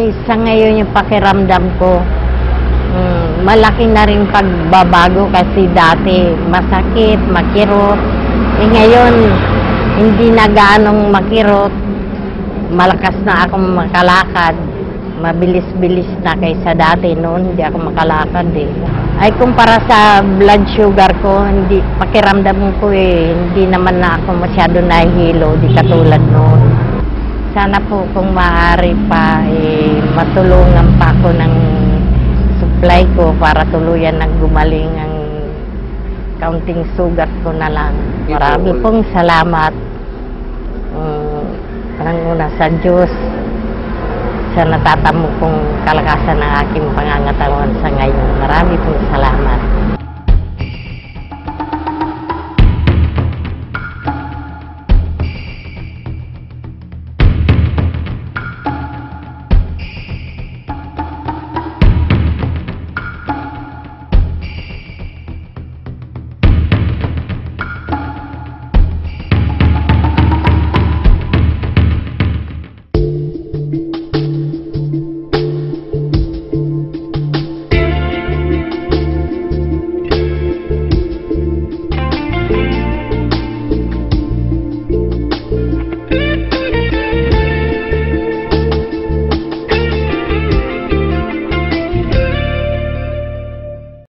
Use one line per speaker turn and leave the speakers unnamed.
Ay, sa ngayon yung pakiramdam ko, malaki na rin pagbabago kasi dati masakit, makirot. Eh ngayon, hindi na gaanong makirot. Malakas na akong makalakad. Mabilis-bilis na kaysa dati noon, hindi ako makalakad eh. Ay kumpara sa blood sugar ko, hindi, pakiramdam ko eh, hindi naman na ako masyado nahihilo, di katulad noon. Sana po kung maaari pa, matulungan pa ako ng supply ko para tuluyan ng gumaling ang kaunting sugat ko na lang. Marami pong salamat. Unang-una sa Diyos, sa natatamo kong kalakasan ng aking pangangatawan sa ngayon. Marami pong salamat.